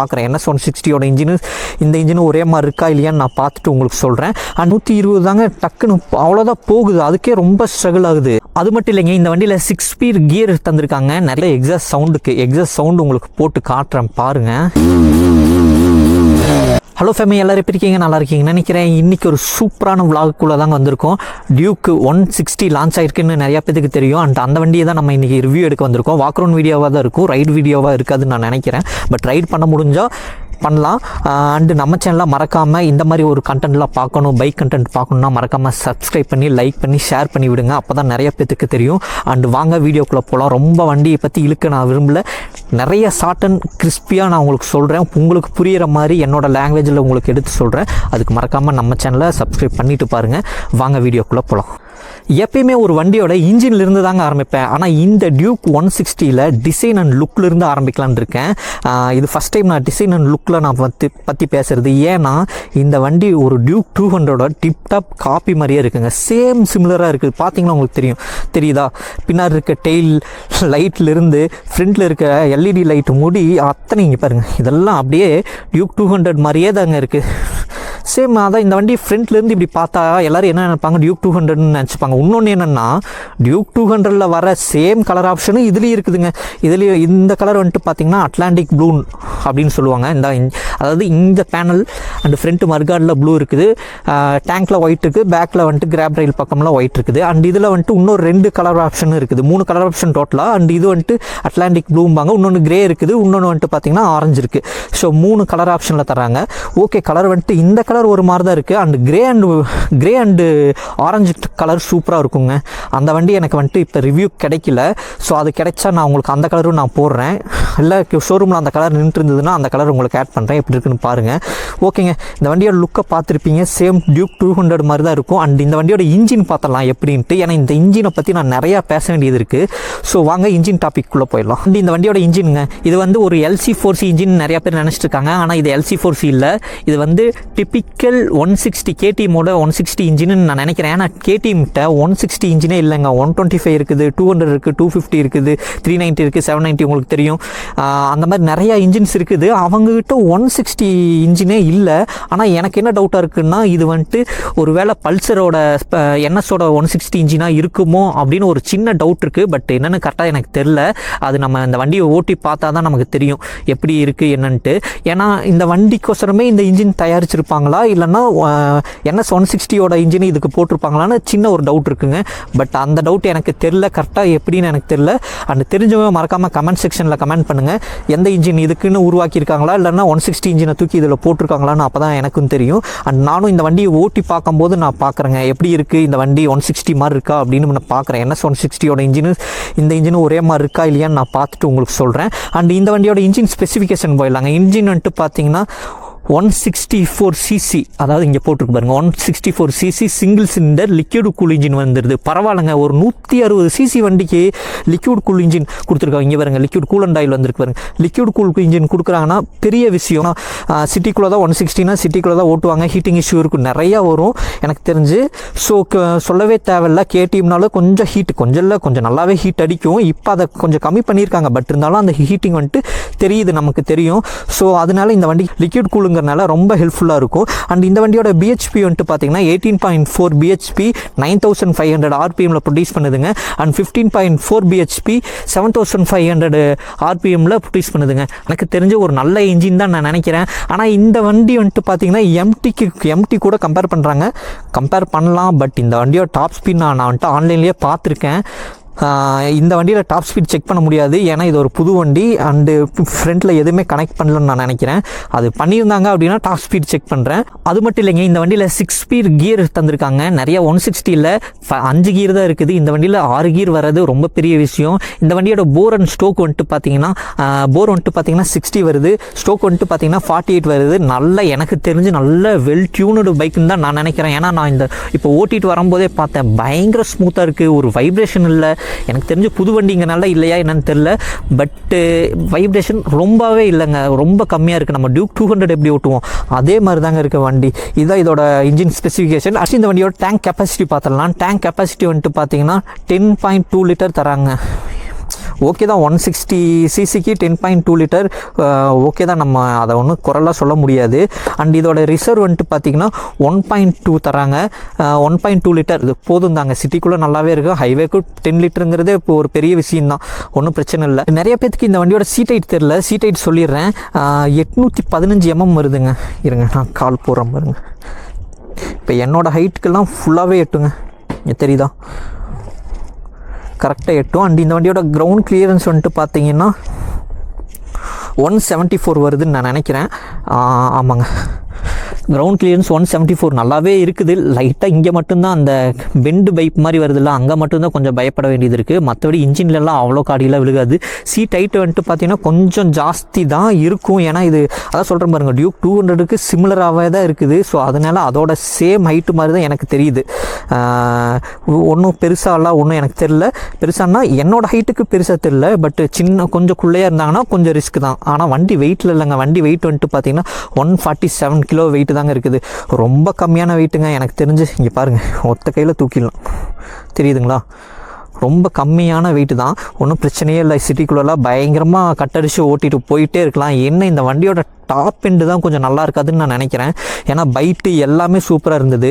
பார்க்குறேன். NS 160யோட engine இந்த engine ஒரே மாதிரி இருக்கா இல்லையான்னு நான் பார்த்துட்டு உங்களுக்கு சொல்கிறேன். 120 தாங்க டக்குன்னு அவ்வளோதான் போகுது. அதுக்கே ரொம்ப ஸ்ட்ரகிள் ஆகுது. அது மட்டும் இல்லைங்க, இந்த வண்டியில் 6 ஸ்பீட் கியர் தந்திருக்காங்க. நிறைய எக்ஸாஸ்ட் சவுண்டு உங்களுக்கு போட்டு காட்டுறேன் பாருங்கள். ஹலோ ஃபேமிலி, எல்லோரும் எப்படி இருக்கீங்க? நல்லா இருக்கீங்கன்னு நினைக்கிறேன். இன்றைக்கி ஒரு சூப்பரான விளாகுக்குள்ளே தாங்க வந்திருக்கோம். டியூக் 160 லான்ச் ஆகிருக்குன்னு நிறையா பேருக்கு தெரியும். அண்ட் அந்த வண்டியை தான் நம்ம இன்றைக்கி ரிவ்யூ எடுக்க வந்திருக்கோம். வாக்ரவுண்ட் வீடியோவாக தான் இருக்கும், ரைட் வீடியோவாக இருக்காதுன்னு நான் நினைக்கிறேன். பட் ரைட் பண்ண முடிஞ்சால் பண்ணலாம். அண்டு நம்ம சேனலில் மறக்காமல் இந்த மாதிரி ஒரு கண்டென்ட்லாம் பார்க்கணும், பைக் கண்டென்ட் பார்க்கணுன்னா மறக்காமல் சப்ஸ்கிரைப் பண்ணி லைக் பண்ணி ஷேர் பண்ணி விடுங்க. அப்போ தான் நிறைய பேத்துக்கு தெரியும். அண்டு வாங்க வீடியோக்குள்ளே போகலாம். ரொம்ப வண்டியை பற்றி இழுக்க நான் விரும்பல. நிறைய ஷார்ட் அண்ட் கிறிஸ்பியாக நான் உங்களுக்கு சொல்கிறேன். உங்களுக்கு புரிகிற மாதிரி என்னோடய லாங்குவேஜில் உங்களுக்கு எடுத்து சொல்கிறேன். அதுக்கு மறக்காமல் நம்ம சேனலை சப்ஸ்கிரைப் பண்ணிவிட்டு பாருங்கள். வாங்க வீடியோக்குள்ளே போகலாம். எப்பயுமே ஒரு வண்டியோட இன்ஜின்லேருந்து தாங்க ஆரம்பிப்பேன். ஆனால் இந்த டியூக் 160ல் டிசைன் அண்ட் லுக்லேருந்து ஆரம்பிக்கலான்னு இருக்கேன். இது ஃபஸ்ட் டைம் நான் டிசைன் அண்ட் லுக்கில் நான் பற்றி பேசுகிறது. ஏன்னா இந்த வண்டி ஒரு டியூக் 200ஓட டிப்டாப் காப்பி மாதிரியே இருக்குங்க. சேம் சிமிலராக இருக்குது. பார்த்தீங்கன்னா உங்களுக்கு தெரியுதா? பின்னாடி இருக்க டெயில் லைட்லேருந்து ஃப்ரண்ட்டில் இருக்க LED லைட் முடி அத்தனை இங்கே பாருங்கள். இதெல்லாம் அப்படியே டியூக் 200 மாதிரியே தாங்க இருக்குது. சேம் அதான் இந்த வண்டி ஃப்ரண்ட்லேருந்து இப்படி பார்த்தா எல்லோரும் என்ன நினைப்பாங்க, டியூக் 200ன்னு நினச்சிப்பாங்க. இன்னொன்று என்னென்னா, டியூக் 200ல் வர சேம் கலர் ஆப்ஷனும் இதுலேயும் இருக்குதுங்க. இதுலேயும் இந்த கலர் வந்துட்டு பார்த்திங்கன்னா அட்லாண்டிக் ப்ளூ அப்படின்னு சொல்லுவாங்க. அதாவது இந்த பேனல் அண்டு ஃப்ரண்ட் மர்கார்டில் ப்ளூ இருக்குது, டேங்க்கில் ஒயிட் இருக்குது, பேக்கில் வந்துட்டு கிராப் ரயில் பக்கம்லாம் ஒயிட் இருக்குது. அண்ட் இதில் வந்துட்டு இன்னொரு 2 கலர் ஆப்ஷன் இருக்குது. 3 கலர் ஆப்ஷன் டோட்டலாக. அண்ட் இது வந்துட்டு அட்லாண்டிக் ப்ளூம்பாங்க. இன்னொன்று கிரே இருக்குது, இன்னொன்று வந்துட்டு பார்த்திங்கன்னா ஆரஞ்சு இருக்குது. ஸோ 3 கலர் ஆப்ஷனில் தராங்க. ஓகே, கலர் வந்துட்டு இந்த கலர் ஒரு மாதிரி தான் இருக்குது. And grey and orange colour சூப்பராக இருக்குங்க. அந்த வண்டி எனக்கு வந்துட்டு இப்போ ரிவ்யூ கிடைக்கல. ஸோ அது கிடைச்சா நான் உங்களுக்கு அந்த கலரும் நான் போடுறேன். இல்லை ஷோரூமில் அந்த கலர் நின்றுட்டு இருந்ததுன்னா அந்த கலர் உங்களுக்கு ஆட் பண்ணுறேன். எப்படி இருக்குன்னு பாருங்கள். ஓகேங்க, இந்த வண்டியோட லுக்கை பார்த்துருப்பீங்க. சேம் டியூக் 200 மாதிரி தான் இருக்கும். அண்ட் இந்த வண்டியோட இன்ஜின் பார்த்தலாம் எப்படின்ட்டு. ஏன்னா இந்த இன்ஜினை பற்றி நான் நிறையா பேச வேண்டியது இருக்குது. ஸோ வாங்க இன்ஜின் டாபிக்குள்ளே போயிடலாம். அண்ட் இந்த வண்டியோட இன்ஜினுங்க, இது வந்து ஒரு LC4C இன்ஜின் நிறையா பேர் நினச்சிட்டு இருக்காங்க. ஆனால் இது LC4C இல்லை. இது வந்து டிப்பிக்கல் 160 KTMோட 160 இன்ஜின்னு நான் நினைக்கிறேன். ஏன்னா KTMகிட்ட 160 இன்ஜினே இல்லைங்க. 125 இருக்குது, 200 இருக்குது, 250 இருக்குது, 390 இருக்குது, 790 உங்களுக்கு தெரியும். அந்த மாதிரி நிறையா இன்ஜின்ஸ் இருக்குது. அவங்ககிட்ட 160 இன்ஜினே இல்லை. ஆனால் எனக்கு என்ன டவுட்டாக இருக்குன்னா, இது வந்துட்டு ஒரு வேளை பல்சரோட NSோட 160 இன்ஜினாக இருக்குமோ அப்படின்னு ஒரு சின்ன டவுட் இருக்குது. பட் என்னென்னு கரெக்டாக எனக்கு தெரில. அது நம்ம இந்த வண்டியை ஓட்டி பார்த்தா தான் நமக்கு தெரியும் எப்படி இருக்குது என்னன்ட்டு. ஏன்னா இந்த வண்டிக்கோசரமே இந்த இன்ஜின் தயாரிச்சிருப்பாங்களா இல்லைன்னா NS 160யோட இன்ஜின் இதுக்கு போட்டிருப்பாங்களான்னு சின்ன ஒரு டவுட் இருக்குங்க. பட் அந்த டவுட் எனக்கு தெரில, கரெக்டாக எப்படின்னு எனக்கு தெரில. அண்ட் தெரிஞ்சவங்க மறக்காமல் கமெண்ட் செக்ஷனில் கமெண்ட் பண்ணுங்கள். எந்த இன்ஜின் இதுக்குன்னு உருவாக்கியிருக்காங்களா இல்லைன்னா 160 இன்ஜினை தூக்கி இதில் போட்டிருக்காங்களான்னு அப்போ தான் எனக்கும் தெரியும். அண்ட் நானும் இந்த வண்டியை ஓட்டி பார்க்கும்போது நான் பார்க்குறேங்க எப்படி இருக்குது இந்த வண்டி 160 மாதிரி இருக்கா அப்படின்னு நான் பார்க்குறேன். NS 160யோட இந்த இன்ஜினும் ஒரே மாதிரி இருக்கா இல்லையான்னு நான் பார்த்துட்டு உங்களுக்கு சொல்கிறேன். அண்ட் இந்த வண்டியோட இன்ஜின் ஸ்பெசிஃபிகேஷன் போயிடலாங்க. இன்ஜின் வந்துட்டு பார்த்தீங்கன்னா 164cc, அதாவது இங்கே போட்டிருக்கு பாருங்கள், 164cc single cylinder liquid cool engine வந்துடுது. பரவாயில்லைங்க, ஒரு 160cc வண்டிக்கு லிக்விட் கூல் இன்ஜின் கொடுத்துருக்காங்க. இங்கே பாருங்கள், லிக்விட் கூல் அண்ட் ஆயில் வந்துருக்கு பாருங்கள். லிக்விட் கூல் இன்ஜின் கொடுக்குறாங்கன்னா பெரிய விஷயம். சிட்டிக்குள்ளே தான் 160னா சிட்டிக்குள்ளே தான் ஓட்டுவாங்க. ஹீட்டிங் இஷ்யூ இருக்கும், நிறையா வரும் எனக்கு தெரிஞ்சு. ஸோ சொல்லவே தேவையில்ல. KTMனால கொஞ்சம் கொஞ்சம் நல்லாவே ஹீட் அடிக்கும். இப்போ அதை கொஞ்சம் கம்மி பண்ணியிருக்காங்க. பட் இருந்தாலும் அந்த ஹீட்டிங் வந்துட்டு தெரியுது, நமக்கு தெரியும். ஸோ அதனால இந்த வண்டி லிக்விட் கூலுங்க ரொம்ப ஹெல்ப்ஃபுல்லாக இருக்கும். அண்ட் இந்த வண்டியோட BHP வந்துட்டு பார்த்தீங்கன்னா 18.4 BHP 9500 RPMல ப்ரொடியூஸ் பண்ணுதுங்க. அண்ட் 15.4 BHP 7500 RPMல ப்ரொடியூஸ் பண்ணுதுங்க. எனக்கு தெரிஞ்ச ஒரு நல்ல இன்ஜின் தான் நான் நினைக்கிறேன். ஆனால் இந்த வண்டி வந்துட்டு பார்த்தீங்கன்னா MT கூட கம்பேர் பண்ணலாம். பட் இந்த வண்டியோட டாப் ஸ்பீட் நான் வந்துட்டு ஆன்லைன்லேயே பார்த்துருக்கேன். இந்த வண்டியில் டாப் ஸ்பீட் செக் பண்ண முடியாது. ஏன்னா இது ஒரு புது வண்டி. அண்டு ஃப்ரண்ட்டில் எதுவுமே கனெக்ட் பண்ணலன்னு நான் நினைக்கிறேன். அது பண்ணியிருந்தாங்க அப்படின்னா டாப் ஸ்பீட் செக் பண்ணுறேன். அது மட்டும் இல்லைங்க, இந்த வண்டியில் 6 ஸ்பீட் கியர் தந்திருக்காங்க. நிறைய 160ல் 5 கியர் தான் இருக்குது. இந்த வண்டியில் 6 கியர் வர்றது ரொம்ப பெரிய விஷயம். இந்த வண்டியோட போர் அண்ட் ஸ்டோக் வந்துட்டு பார்த்தீங்கன்னா 60 வருது. ஸ்டோக் வந்துட்டு பார்த்தீங்கன்னா 48 வருது. எனக்கு தெரிஞ்சு நல்ல வெல் டியூனடு பைக்குன்னு தான் நான் நினைக்கிறேன். ஏன்னா நான் இந்த இப்போ ஓட்டிகிட்டு வரும்போதே பார்த்தேன், பயங்கர ஸ்மூத்தாக இருக்குது. ஒரு வைப்ரேஷன் இல்லை. எனக்கு தெரிஞ்சு புது வண்டிங்கனால இல்லையா என்னன்னு தெரில. பட்டு வைப்ரேஷன் ரொம்பவே இல்லைங்க, ரொம்ப கம்மியாக இருக்குது. நம்ம டியூக் 200 எப்படி ஓட்டுவோம் அதே மாதிரி தாங்க இருக்க வண்டி. இதுதான் இதோட இன்ஜின் ஸ்பெசிஃபிகேஷன். அடுத்து இந்த வண்டியோட டேங்க் கெப்பாசிட்டி பார்த்துடலாம். டேங்க் கெப்பாசிட்டி வந்துட்டு பார்த்தீங்கன்னா 10.2 லிட்டர் தராங்க. ஓகே தான் 160 சிசிக்கு 10.2 லிட்டர் ஓகே தான், நம்ம அதை ஒன்றும் குறைலாம் சொல்ல முடியாது. அண்ட் இதோட ரிசர்வ் வந்துட்டு பார்த்திங்கன்னா 1.2 தராங்க. 1.2 லிட்டர் இது போதும் தாங்க, சிட்டிக்குள்ளே நல்லாவே இருக்குது. ஹைவேக்கு 10 லிட்டருங்கிறதே இப்போ ஒரு பெரிய விஷயம் தான், ஒன்றும் பிரச்சனை இல்லை. நிறைய பேருக்கு இந்த வண்டியோட சீட் ஹைட் தெரில, சீட் ஹைட் சொல்லிடுறேன். 815 mm வருதுங்க. இருங்க நான் கால் போடுறேன் பாருங்க. இப்போ என்னோடய ஹைட்டுக்கெல்லாம் ஃபுல்லாகவே எட்டுங்க, தெரியுதா, கரெக்டாக எட்டும். அண்ட் இந்த வண்டியோட கிரவுண்ட் கிளியரன்ஸ் வந்துட்டு பார்த்தீங்கன்னா 174 வருதுன்னு நான் நினைக்கிறேன். ஆமாங்க, கிரவுண்ட் கிளியரன்ஸ் 174 நல்லாவே இருக்குது. லைட்டாக இங்கே மட்டும்தான் அந்த பெண்டு பைப் மாதிரி வருதுல்ல, அங்கே மட்டும்தான் கொஞ்சம் பயப்பட வேண்டியது இருக்குது. மற்றபடி இன்ஜின்லலாம் அவ்வளோ காடியெலாம் விழுகாது. சீட் ஹைட் வந்துட்டு பார்த்தீங்கன்னா கொஞ்சம் ஜாஸ்தி தான் இருக்கும். ஏன்னா இது அதான் சொல்கிறேன் பாருங்கள், டியூக் 200க்கு சிமிலராகவே தான் இருக்குது. ஸோ அதனால் அதோட சேம் ஹைட்டு மாதிரி தான் எனக்கு தெரியுது. ஒன்றும் பெருசாலாம் ஒன்றும் எனக்கு தெரில. பெருசானா என்னோடய ஹைட்டுக்கு பெருசாக தெரில, பட் சின்ன கொஞ்சம் குள்ளையாக இருந்தாங்கன்னா கொஞ்சம் ரிஸ்க் தான். ஆனால் வண்டி வெயிட்டில் இல்லைங்க, வண்டி வெயிட் வந்துட்டு பார்த்தீங்கன்னா 147 கிலோ வெயிட் தாங்க இருக்குது. ரொம்ப கம்மியான வெயிட்டுங்க எனக்கு தெரிஞ்சு. இங்கே பாருங்கள், ஒத்த கையில் தூக்கிடலாம், தெரியுதுங்களா, ரொம்ப கம்மியான வெயிட்டு தான். ஒன்றும் பிரச்சனையே இல்லை. சிட்டிக்குள்ளெல்லாம் பயங்கரமாக கட்டடிச்சு ஓட்டிகிட்டு போயிட்டே இருக்கலாம். என்ன இந்த வண்டியோட டாப் எண்டு தான் கொஞ்சம் நல்லா இருக்காதுன்னு நான் நினைக்கிறேன். ஏன்னா பைட்டு எல்லாமே சூப்பராக இருந்தது.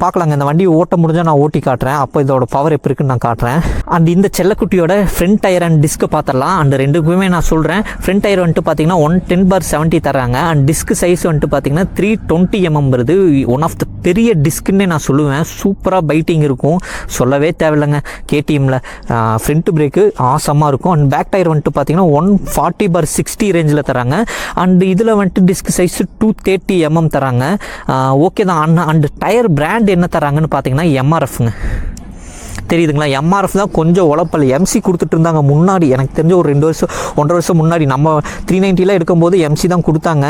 பார்க்கலாங்க, இந்த வண்டி ஓட்ட முடிஞ்சால் நான் ஓட்டி காட்டுறேன், அப்போ இதோட பவர் எப்படி இருக்குன்னு நான் காட்டுறேன். அண்ட் இந்த செல்லக்குட்டியோட ஃப்ரண்ட் டயர் அண்ட் டிஸ்க்கு பார்த்துடலாம். அண்ட் ரெண்டுக்குமே நான் சொல்கிறேன், ஃப்ரண்ட் டயர் வந்துட்டு பார்த்தீங்கன்னா 110/70 தராங்க. அண்ட் டிஸ்க் சைஸ் வந்துட்டு பார்த்தீங்கன்னா 320 mm வருது. ஒன் ஆஃப் த பெரிய டிஸ்க்குன்னே நான் சொல்லுவேன். சூப்பராக பைட்டிங் இருக்கும், சொல்லவே தேவையில்லைங்க. கேடிஎம்மில் ஃப்ரண்ட் பிரேக்கு ஆசமாக இருக்கும். அண்ட் பேக் டயர் வந்துட்டு பார்த்தீங்கன்னா 140/60 ரேஞ்சில் தராங்க. அண்ட் இதில் வந்துட்டு டிஸ்க் சைஸ் 230 mm தராங்க. ஓகே தான். அண்ட் டயர் பிராண்ட் என்ன தராங்கன்னு பார்த்தீங்கன்னா எம்ஆர்எஃப்ங்க, தெரியுதுங்களா, எம்ஆர்எஃப் தான். கொஞ்சம் உழப்பல். எம்சி கொடுத்துட்டு இருந்தாங்க முன்னாடி, எனக்கு தெரிஞ்ச ஒரு 2 வருஷம் 1.5 வருஷம் முன்னாடி நம்ம 390 எடுக்கும்போது எம்சி தான் கொடுத்தாங்க.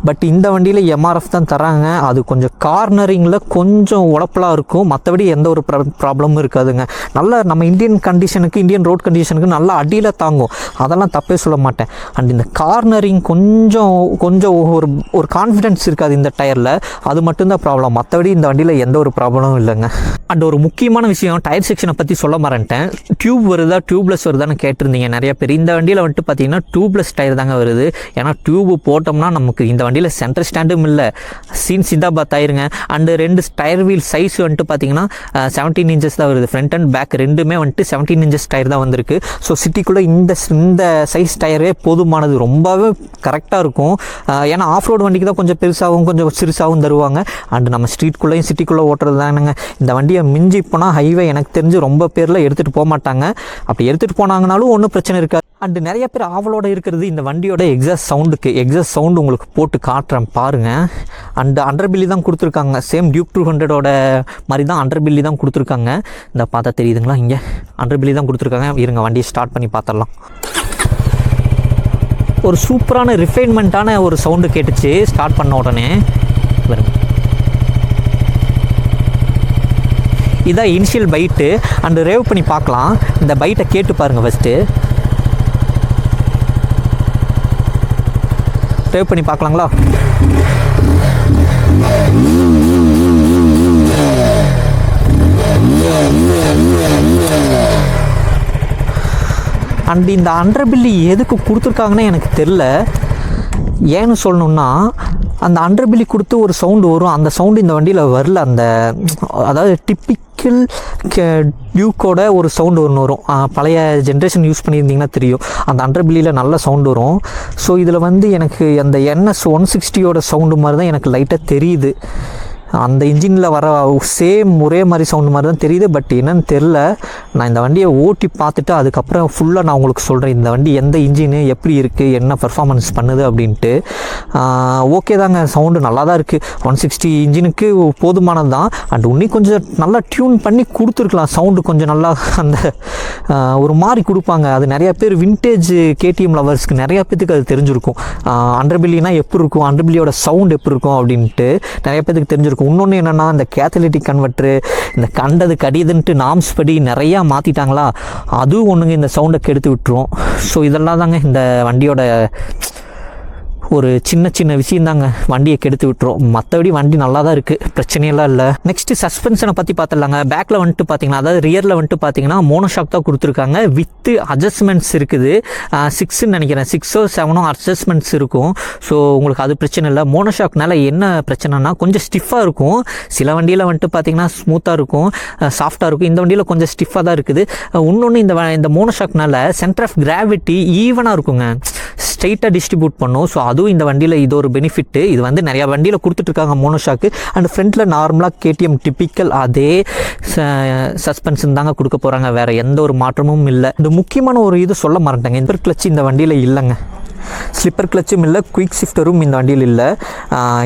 பட் இந்த வண்டியில் எம்ஆர்எஃப் தான் தராங்க. அது கொஞ்சம் கார்னரிங்கில் கொஞ்சம் உழப்பலாக இருக்கும், மற்றபடி எந்த ஒரு ப்ராப்ளமும் இருக்காதுங்க. நல்லா நம்ம இந்தியன் கண்டிஷனுக்கு, இந்தியன் ரோட் கண்டிஷனுக்கு நல்லா அடியில் தாங்கும், அதெல்லாம் தப்பே சொல்ல மாட்டேன். அண்ட் இந்த கார்னரிங் கொஞ்சம் ஒரு கான்ஃபிடென்ஸ் இருக்காது இந்த டயரில், அது மட்டும்தான் ப்ராப்ளம். மற்றபடி இந்த வண்டியில் எந்த ஒரு ப்ராப்ளமும் இல்லைங்க. அண்ட் ஒரு முக்கியமான விஷயம், டயர் செக்ஷனை பற்றி சொல்ல மறந்துட்டேன். டியூப் வருதா டியூப்லெஸ் வருதான்னு கேட்டிருந்தீங்க நிறைய பேர். இந்த வண்டியில் வந்துட்டு பார்த்தீங்கன்னா டியூப்லெஸ் டயர் தாங்க வருது. ஏன்னா டியூப் போட்டோம்னா நமக்கு இந்த வண்டியில் சென்டர் ஸ்டாண்டும் இல்லை, சிந்தாபாத் ஆயிருங்க. அண்டு 2 டயர் வீல் சைஸ் வந்துட்டு பார்த்தீங்கன்னா 17 inches தான் வருது. ஃப்ரண்ட் அண்ட் பேக் ரெண்டுமே வந்துட்டு 17 inches டயர் தான் வந்திருக்கு. ஸோ சிட்டிக்குள்ளே இந்த சைஸ் டயரே போதுமானது, ரொம்பவே கரெக்டாக இருக்கும். ஏன்னா ஆஃப் ரோடு வண்டிக்கு தான் கொஞ்சம் பெருசாகவும் கொஞ்சம் சிறுசாகவும் தருவாங்க. அண்டு நம்ம ஸ்ட்ரீட்குள்ளேயும் சிட்டிக்குள்ளே ஓட்டுறது தானுங்க. இந்த வண்டியை மிஞ்சி போனால் ஹைவே எனக்கு தெரிஞ்சு ரொம்ப பேரில் எடுத்துகிட்டு போக மாட்டாங்க. அப்படி எடுத்துகிட்டு போனாங்கனாலும் ஒன்றும் பிரச்சனை இருக்காது. அண்டு நிறைய பேர் ஆவலோடு இருக்கிறது இந்த வண்டியோட எக்ஸாஸ்ட் சவுண்டு உங்களுக்கு போட்டு காட்டுறேன் பாருங்கள். அண்டு அண்டர்பில்லி தான் கொடுத்துருக்காங்க. சேம் டியூக் 200ஓட மாதிரி தான் அண்டர்பில்லி தான் கொடுத்துருக்காங்க. இந்த பார்த்தா தெரியுதுங்களா, இங்கே அண்டர்பில்லி தான் கொடுத்துருக்காங்க. இருங்க வண்டியை ஸ்டார்ட் பண்ணி பார்த்துடலாம். ஒரு சூப்பரான ரிஃபைன்மெண்ட்டான ஒரு சவுண்டு கேட்டுச்சு ஸ்டார்ட் பண்ண உடனே. வருங்க, இதான் இனிஷியல் பைட்டு. அண்டு ரேவ் பண்ணி பார்க்கலாம். இந்த பைட்டை கேட்டு பாருங்கள், ஃபஸ்ட்டு ரேவ் பண்ணி பார்க்கலாங்களா. அண்ட் இந்த அண்டர்பில்லி எதுக்கு கொடுத்துருக்காங்கன்னு எனக்கு தெரில. ஏன்னு சொல்லணுன்னா, அந்த அண்டர்பில்லி கொடுத்து ஒரு சவுண்டு வரும், அந்த சவுண்டு இந்த வண்டியில் வரல. அதாவது டிப்பிக்கல் டியூக்கோட ஒரு சவுண்டு ஒன்று வரும். பழைய ஜென்ரேஷன் யூஸ் பண்ணியிருந்தீங்கன்னா தெரியும், அந்த அண்டர்பில்லியில் நல்ல சவுண்டு வரும். ஸோ இதில் வந்து எனக்கு அந்த NS 160ஓட சவுண்டு மாதிரி தான் எனக்கு லைட்டாக தெரியுது. அந்த இன்ஜினில் வர சேம் ஒரே மாதிரி சவுண்டு மாதிரி தான் தெரியுது. பட் என்னன்னு தெரில. நான் இந்த வண்டியை ஓட்டி பார்த்துட்டு அதுக்கப்புறம் ஃபுல்லாக நான் உங்களுக்கு சொல்கிறேன் இந்த வண்டி எந்த இன்ஜினு எப்படி இருக்குது, என்ன பர்ஃபார்மன்ஸ் பண்ணுது அப்படின்ட்டு. ஓகே தாங்க, சவுண்டு நல்லா தான் இருக்குது. 160 இன்ஜினுக்கு போதுமானது தான். அண்ட் இன்னும் கொஞ்சம் நல்லா டியூன் பண்ணி கொடுத்துருக்கலாம். சவுண்டு கொஞ்சம் நல்லா அந்த ஒரு மாதிரி கொடுப்பாங்க. அது நிறையா பேர் வின்டேஜ் KTM லவர்ஸ்க்கு நிறையா பேத்துக்கு அது தெரிஞ்சிருக்கும். அண்டர்பில்லினா எப்படி இருக்கும், அண்டர்பில்லியோட சவுண்ட் எப்படி இருக்கும் அப்படின்ட்டு நிறைய பேத்துக்கு தெரிஞ்சிருக்கும். இன்னொன்று என்னென்னா, இந்த கேத்தலிட்டிக் கன்வெர்ட்ரு, இந்த கண்டது கடிதுன்ட்டு நாம்ஸ் படி நிறையா மாற்றிட்டாங்களா, அதுவும் ஒன்றுங்க இந்த சவுண்டை கெடுத்து விட்டுரும். ஸோ இதெல்லாம் தாங்க இந்த வண்டியோட ஒரு சின்ன சின்ன விஷயம் தாங்க வண்டியை கெடுத்து விட்டுரும். மற்றபடி வண்டி நல்லா தான் இருக்குது, பிரச்சனையெல்லாம் இல்லை. நெக்ஸ்ட்டு சஸ்பென்ஷனை பற்றி பார்த்துடலாங்க. பேக்கில் வந்துட்டு பார்த்தீங்கன்னா, அதாவது ரியரில் வந்துட்டு பார்த்தீங்கன்னா மோனோஷாக் தான் கொடுத்துருக்காங்க. வித்து அட்ஜஸ்ட்மெண்ட்ஸ் இருக்குது. 6ன்னு நினைக்கிறேன், 6 or 7 அட்ஜஸ்ட்மெண்ட்ஸ் இருக்கும். ஸோ உங்களுக்கு அது பிரச்சனை இல்லை. மோனோஷாக்னால என்ன பிரச்சனைனா கொஞ்சம் ஸ்டிஃபாக இருக்கும். சில வண்டியில் வந்துட்டு பார்த்தீங்கன்னா ஸ்மூத்தாக இருக்கும், சாஃப்டாக இருக்கும். இந்த வண்டியில் கொஞ்சம் ஸ்டிஃபாக தான் இருக்குது. இன்னொன்று இந்த மோனோஷாக்னால சென்டர் ஆஃப் கிராவிட்டி ஈவனாக இருக்குங்க, ஸ்ட்ரைட்டாக டிஸ்ட்ரிபியூட் பண்ணும். ஸோ அதுவும் இந்த வண்டியில் இது ஒரு பெனிஃபிட்டு. இது வந்து நிறையா வண்டியில் கொடுத்துட்ருக்காங்க மோனோஷாக்கு. அண்ட் ஃப்ரண்ட்டில் நார்மலாக கேடிஎம் டிப்பிக்கல் அதே சஸ்பென்ஷன் தாங்க கொடுக்க போகிறாங்க, வேறு எந்த ஒரு மாற்றமும் இல்லை. இந்த முக்கியமான ஒரு இது சொல்ல மறந்துட்டேங்க, இந்த கிளச்சு இந்த வண்டியில் இல்லைங்க. ஸ்லிப்பர் கிளச்சும் இல்லை, குயிக் ஷிஃப்டரும் இந்த வண்டியில் இல்லை.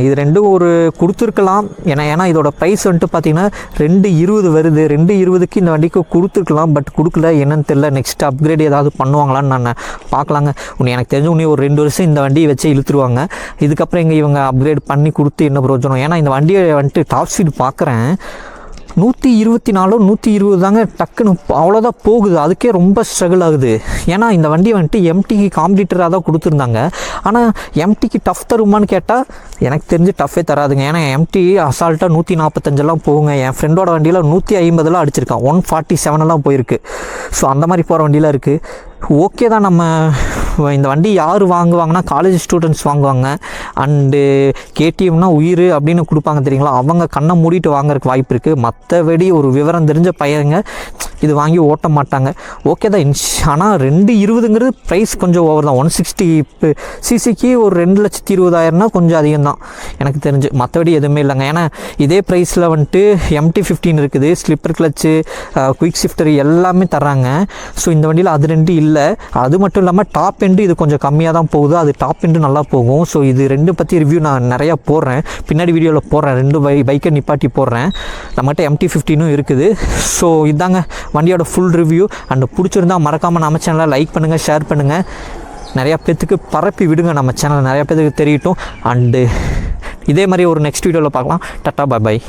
இது ரெண்டும் ஒரு கொடுத்துருக்கலாம். ஏன்னா இதோட ப்ரைஸ் வந்துட்டு பார்த்தீங்கன்னா 220 வருது. 220க்கு இந்த வண்டிக்கு கொடுத்துருக்கலாம், பட் கொடுக்கல. என்னன்னு தெரியல. நெக்ஸ்ட் அப்கிரேட் ஏதாவது பண்ணுவாங்களான்னு நான் பார்க்கலாங்க. எனக்கு தெரிஞ்ச உடனே ஒரு 2 வருஷம் இந்த வண்டியை வச்சு இழுத்துருவாங்க. இதுக்கப்புறம் இவங்க அப்கிரேட் பண்ணி கொடுத்து என்ன பிரயோஜனம்? ஏன்னா இந்த வண்டியை வந்துட்டு டாப் ஸ்பீடு பார்க்குறேன் 124 120 தாங்க, டக்குன்னு அவ்வளோதான் போகுது. அதுக்கே ரொம்ப ஸ்ட்ரகிள் ஆகுது. ஏன்னா இந்த வண்டியை வந்துட்டு எம்டிக்கு காம்படிட்டராக தான் கொடுத்துருந்தாங்க. ஆனால் எம்டிக்கு டஃப் தருமான்னு கேட்டால் எனக்கு தெரிஞ்சு டஃப்பே தராதுங்க. ஏன்னா எம்டி அசால்ட்டாக 145 போகுங்க. என் ஃப்ரெண்டோட வண்டியில் 150 அடிச்சிருக்கான், 147 போயிருக்கு. ஸோ அந்த மாதிரி போகிற வண்டியெலாம் இருக்குது. ஓகே தான். நம்ம இந்த வண்டி யார் வாங்குவாங்கன்னா காலேஜ் ஸ்டூடெண்ட்ஸ் வாங்குவாங்க. அண்டு கேடிஎம்னா உயிர் அப்படின்னு கொடுப்பாங்க தெரியுங்களா, அவங்க கண்ணை மூடிட்டு வாங்குறதுக்கு வாய்ப்பு இருக்குது. மற்றபடி ஒரு விவரம் தெரிஞ்ச பையங்க இது வாங்கி ஓட்ட மாட்டாங்க. ஓகே தான். ஆனால் 220ங்கிறது ப்ரைஸ் கொஞ்சம் ஓவர் தான். 160 சிசிக்கு ஒரு 2,20,000 கொஞ்சம் அதிகம் தான் எனக்கு தெரிஞ்சு. மற்றபடி எதுவுமே இல்லைங்க. ஏன்னா இதே ப்ரைஸில் வந்துட்டு MT-15 இருக்குது, ஸ்லிப்பர் கிளச்சு, குயிக் ஷிஃப்டர் எல்லாமே தர்றாங்க. ஸோ இந்த வண்டியில் அது 2 இல்லை. அது மட்டும் இல்லாமல் டாப் எண்டு இது கொஞ்சம் கம்மியாக தான் போகுது, அது டாப் எண்டு நல்லா போகும். ஸோ இது 2 பற்றி ரிவ்யூ நான் நிறையா போடுறேன், பின்னாடி வீடியோவில் போடுறேன். 2 பைக்கை நிப்பாட்டி போடுறேன். நம்மகிட்ட MT-15 இருக்குது. ஸோ இதாங்க வண்டியோட ஃபுல் ரிவ்யூ. அண்ட் பிடிச்சிருந்தால் மறக்காமல் நம்ம சேனலை லைக் பண்ணுங்கள், ஷேர் பண்ணுங்கள், நிறையா பேத்துக்கு பரப்பி விடுங்க, நம்ம சேனல் நிறையா பேத்துக்கு தெரியட்டும். அண்டு இதே மாதிரி ஒரு நெக்ஸ்ட் வீடியோவில் பார்க்கலாம். டாட்டா, பாய் பாய்.